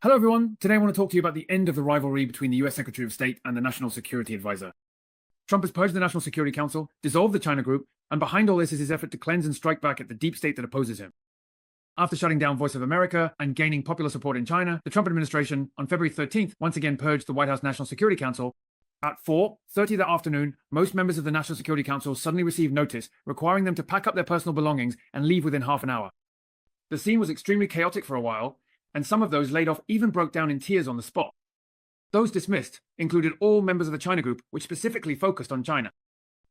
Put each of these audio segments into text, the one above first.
Hello everyone, today I want to talk to you about the end of the rivalry between the US Secretary of State and the National Security Advisor. Trump has purged the National Security Council, dissolved the China Group, and behind all this is his effort to cleanse and strike back at the deep state that opposes him. After shutting down Voice of America and gaining popular support in China, the Trump administration on February 13th once again purged the White House National Security Council. At 4:30 that afternoon, most members of the National Security Council suddenly received notice requiring them to pack up their personal belongings and leave within half an hour. The scene was extremely chaotic for a while, and some of those laid off even broke down in tears on the spot. Those dismissed included all members of the China Group, which specifically focused on China.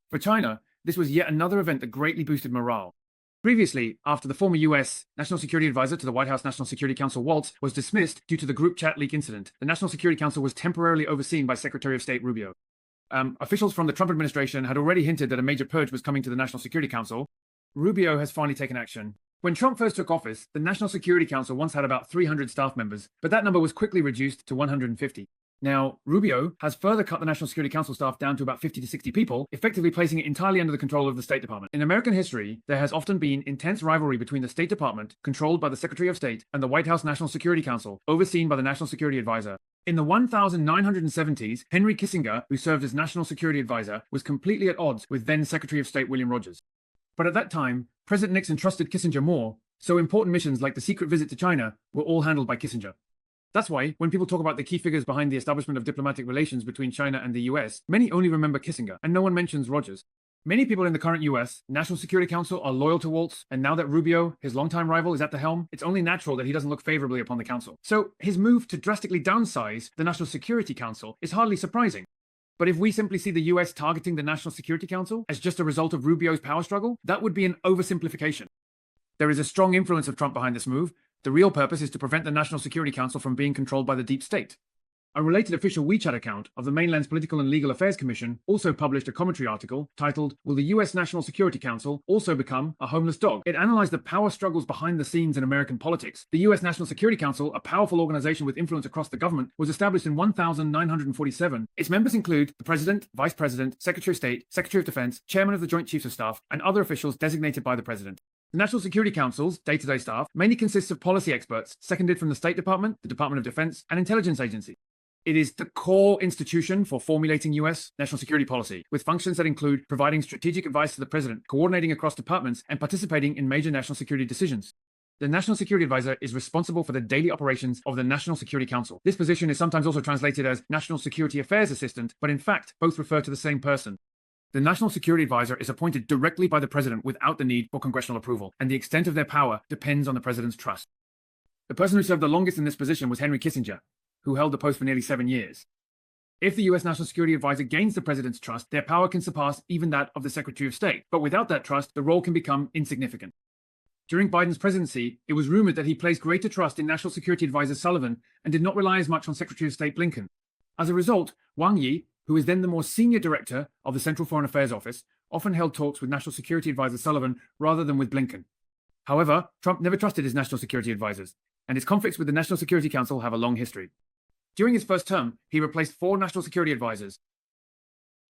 For China, this was yet another event that greatly boosted morale. Previously, after the former US National Security Advisor to the White House National Security Council, Waltz, was dismissed due to the group chat leak incident, the National Security Council was temporarily overseen by Secretary of State Rubio. Officials from the Trump administration had already hinted that a major purge was coming to the National Security Council. Rubio has finally taken action. When Trump first took office, the National Security Council once had about 300 staff members, but that number was quickly reduced to 150. Now, Rubio has further cut the National Security Council staff down to about 50 to 60 people, effectively placing it entirely under the control of the State Department. In American history, there has often been intense rivalry between the State Department, controlled by the Secretary of State, and the White House National Security Council, overseen by the National Security Advisor. In the 1970s, Henry Kissinger, who served as National Security Advisor, was completely at odds with then Secretary of State William Rogers. But at that time, President Nixon trusted Kissinger more, so important missions like the secret visit to China were all handled by Kissinger. That's why, when people talk about the key figures behind the establishment of diplomatic relations between China and the US, many only remember Kissinger, and no one mentions Rogers. Many people in the current US National Security Council are loyal to Waltz, and now that Rubio, his longtime rival, is at the helm, it's only natural that he doesn't look favorably upon the council. So his move to drastically downsize the National Security Council is hardly surprising. But if we simply see the US targeting the National Security Council as just a result of Rubio's power struggle, that would be an oversimplification. There is a strong influence of Trump behind this move. The real purpose is to prevent the National Security Council from being controlled by the deep state. A related official WeChat account of the mainland's Political and Legal Affairs Commission also published a commentary article titled, "Will the US National Security Council also become a homeless dog?" It analyzed the power struggles behind the scenes in American politics. The US National Security Council, a powerful organization with influence across the government, was established in 1947. Its members include the President, Vice President, Secretary of State, Secretary of Defense, Chairman of the Joint Chiefs of Staff, and other officials designated by the President. The National Security Council's day-to-day staff mainly consists of policy experts, seconded from the State Department, the Department of Defense, and intelligence agencies. It is the core institution for formulating US national security policy, with functions that include providing strategic advice to the President, coordinating across departments, and participating in major national security decisions. The National Security Advisor is responsible for the daily operations of the National Security Council. This position is sometimes also translated as National Security Affairs Assistant, but in fact, both refer to the same person. The National Security Advisor is appointed directly by the President without the need for congressional approval, and the extent of their power depends on the President's trust. The person who served the longest in this position was Henry Kissinger, who held the post for nearly 7 years. If the US National Security Advisor gains the President's trust, their power can surpass even that of the Secretary of State. But without that trust, the role can become insignificant. During Biden's presidency, it was rumored that he placed greater trust in National Security Advisor Sullivan and did not rely as much on Secretary of State Blinken. As a result, Wang Yi, who is then the more senior director of the Central Foreign Affairs Office, often held talks with National Security Advisor Sullivan rather than with Blinken. However, Trump never trusted his national security advisors, and his conflicts with the National Security Council have a long history. During his first term, he replaced 4 national security advisors.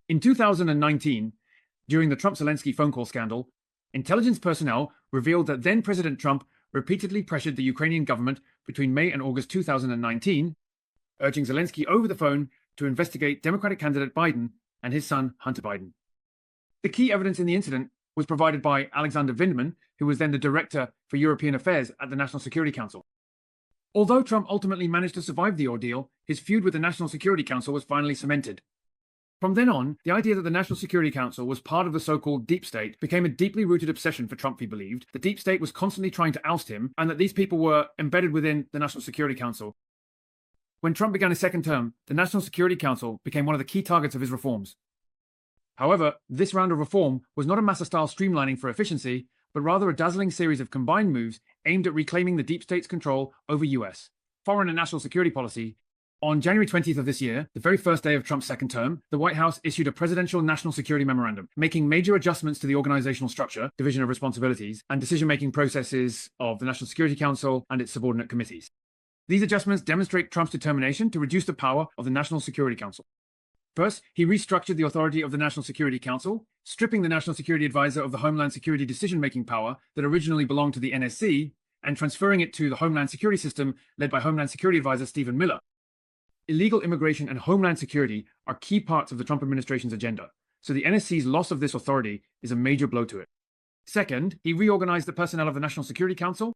In 2019, during the Trump-Zelensky phone call scandal, intelligence personnel revealed that then-President Trump repeatedly pressured the Ukrainian government between May and August 2019, urging Zelensky over the phone to investigate Democratic candidate Biden and his son, Hunter Biden. The key evidence in the incident was provided by Alexander Vindman, who was then the Director for European Affairs at the National Security Council. Although Trump ultimately managed to survive the ordeal, his feud with the National Security Council was finally cemented. From then on, the idea that the National Security Council was part of the so-called deep state became a deeply rooted obsession for Trump. He believed the deep state was constantly trying to oust him, and that these people were embedded within the National Security Council. When Trump began his second term, the National Security Council became one of the key targets of his reforms. However, this round of reform was not a Massa-style streamlining for efficiency, but rather a dazzling series of combined moves aimed at reclaiming the deep state's control over US foreign and national security policy. On January 20th of this year, the very first day of Trump's second term, the White House issued a presidential national security memorandum, making major adjustments to the organizational structure, division of responsibilities, and decision-making processes of the National Security Council and its subordinate committees. These adjustments demonstrate Trump's determination to reduce the power of the National Security Council. First, he restructured the authority of the National Security Council, stripping the National Security Advisor of the Homeland Security decision-making power that originally belonged to the NSC and transferring it to the Homeland Security system led by Homeland Security Advisor Stephen Miller. Illegal immigration and Homeland Security are key parts of the Trump administration's agenda, so the NSC's loss of this authority is a major blow to it. Second, he reorganized the personnel of the National Security Council.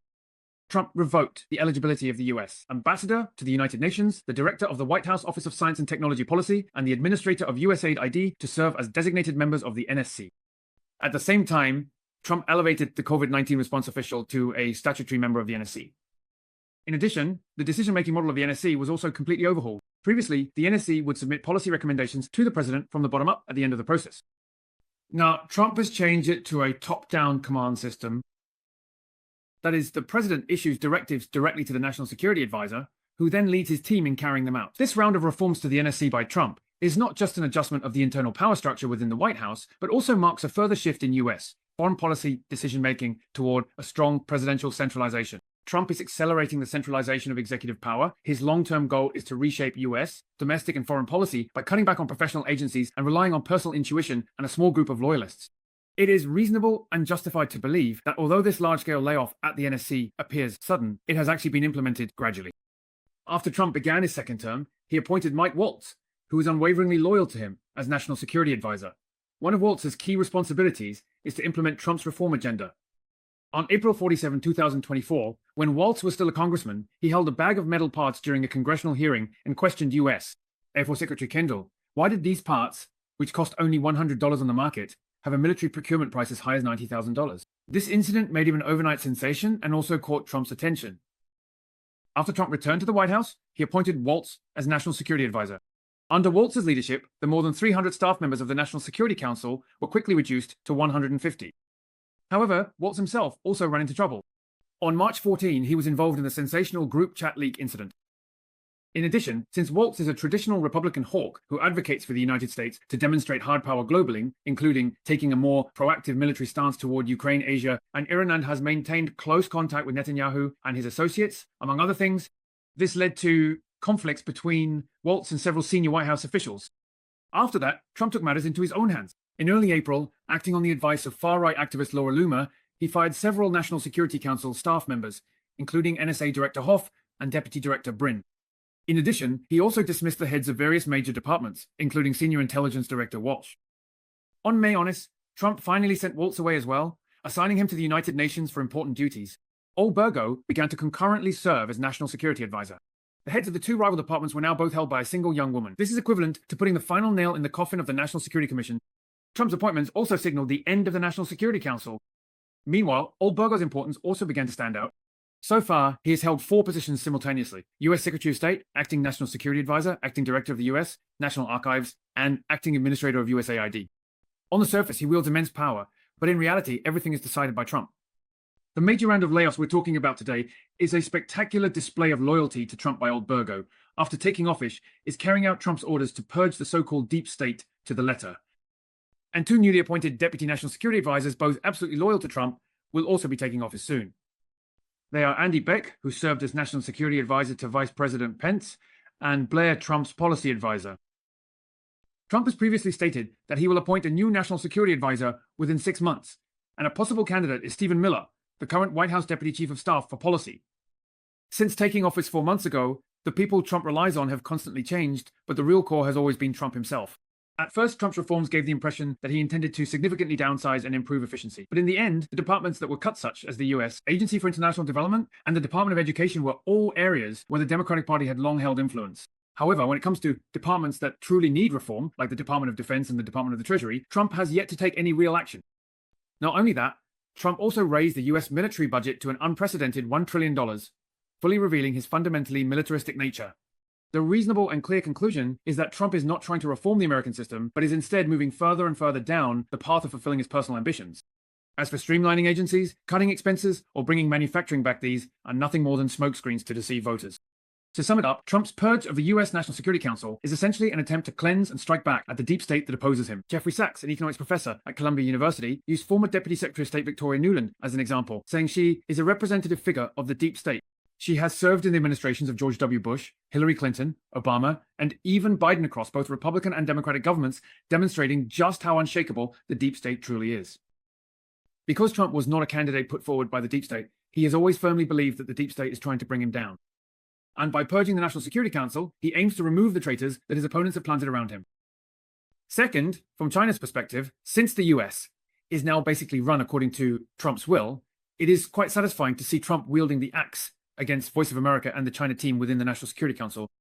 Trump revoked the eligibility of the US ambassador to the United Nations, the director of the White House Office of Science and Technology Policy, and the administrator of USAID ID to serve as designated members of the NSC. At the same time, Trump elevated the COVID-19 response official to a statutory member of the NSC. In addition, the decision-making model of the NSC was also completely overhauled. Previously, the NSC would submit policy recommendations to the president from the bottom up at the end of the process. Now, Trump has changed it to a top-down command system. That is, the president issues directives directly to the National Security Advisor, who then leads his team in carrying them out. This round of reforms to the NSC by Trump is not just an adjustment of the internal power structure within the White House, but also marks a further shift in US foreign policy decision-making toward a strong presidential centralization. Trump is accelerating the centralization of executive power. His long-term goal is to reshape US, domestic and foreign policy by cutting back on professional agencies and relying on personal intuition and a small group of loyalists. It is reasonable and justified to believe that although this large-scale layoff at the NSC appears sudden, it has actually been implemented gradually. After Trump began his second term, he appointed Mike Waltz, who was unwaveringly loyal to him as National Security Advisor. One of Waltz's key responsibilities is to implement Trump's reform agenda. On April 47, 2024, when Waltz was still a congressman, he held a bag of metal parts during a congressional hearing and questioned US Air Force Secretary Kendall, why did these parts, which cost only $100 on the market, have a military procurement price as high as $90,000. This incident made him an overnight sensation and also caught Trump's attention. After Trump returned to the White House, he appointed Waltz as National Security Advisor. Under Waltz's leadership, the more than 300 staff members of the National Security Council were quickly reduced to 150. However, Waltz himself also ran into trouble. On March 14, he was involved in the sensational group chat leak incident. In addition, since Waltz is a traditional Republican hawk who advocates for the United States to demonstrate hard power globally, including taking a more proactive military stance toward Ukraine, Asia, and Iran, and has maintained close contact with Netanyahu and his associates, among other things, this led to conflicts between Waltz and several senior White House officials. After that, Trump took matters into his own hands. In early April, acting on the advice of far-right activist Laura Loomer, he fired several National Security Council staff members, including NSA Director Hoff and Deputy Director Brin. In addition, he also dismissed the heads of various major departments, including Senior Intelligence Director Walsh. On May honest, Trump finally sent Waltz away as well, assigning him to the United Nations for important duties. Old Burgo began to concurrently serve as National Security Advisor. The heads of the two rival departments were now both held by a single young woman. This is equivalent to putting the final nail in the coffin of the National Security Commission. Trump's appointments also signaled the end of the National Security Council. Meanwhile, Old Burgo's importance also began to stand out. So far, he has held 4 positions simultaneously: U.S. Secretary of State, Acting National Security Advisor, Acting Director of the U.S. National Archives, and Acting Administrator of USAID. On the surface, he wields immense power, but in reality, everything is decided by Trump. The major round of layoffs we're talking about today is a spectacular display of loyalty to Trump by Old Burgo. After taking office, is carrying out Trump's orders to purge the so-called deep state to the letter. And 2 newly appointed Deputy National Security Advisors, both absolutely loyal to Trump, will also be taking office soon. They are Andy Beck, who served as National Security Advisor to Vice President Pence, and Blair, Trump's policy advisor. Trump has previously stated that he will appoint a new National Security Advisor within 6 months, and a possible candidate is Stephen Miller, the current White House Deputy Chief of Staff for Policy. Since taking office 4 months ago, the people Trump relies on have constantly changed, but the real core has always been Trump himself. At first, Trump's reforms gave the impression that he intended to significantly downsize and improve efficiency. But in the end, the departments that were cut, such as the US Agency for International Development and the Department of Education, were all areas where the Democratic Party had long held influence. However, when it comes to departments that truly need reform, like the Department of Defense and the Department of the Treasury, Trump has yet to take any real action. Not only that, Trump also raised the US military budget to an unprecedented $1 trillion, fully revealing his fundamentally militaristic nature. The reasonable and clear conclusion is that Trump is not trying to reform the American system, but is instead moving further and further down the path of fulfilling his personal ambitions. As for streamlining agencies, cutting expenses, or bringing manufacturing back, these are nothing more than smokescreens to deceive voters. To sum it up, Trump's purge of the US National Security Council is essentially an attempt to cleanse and strike back at the deep state that opposes him. Jeffrey Sachs, an economics professor at Columbia University, used former Deputy Secretary of State Victoria Nuland as an example, saying she is a representative figure of the deep state. She has served in the administrations of George W. Bush, Hillary Clinton, Obama, and even Biden across both Republican and Democratic governments, demonstrating just how unshakable the deep state truly is. Because Trump was not a candidate put forward by the deep state, he has always firmly believed that the deep state is trying to bring him down. And by purging the National Security Council, he aims to remove the traitors that his opponents have planted around him. Second, from China's perspective, since the US is now basically run according to Trump's will, it is quite satisfying to see Trump wielding the axe against Voice of America and the China team within the National Security Council,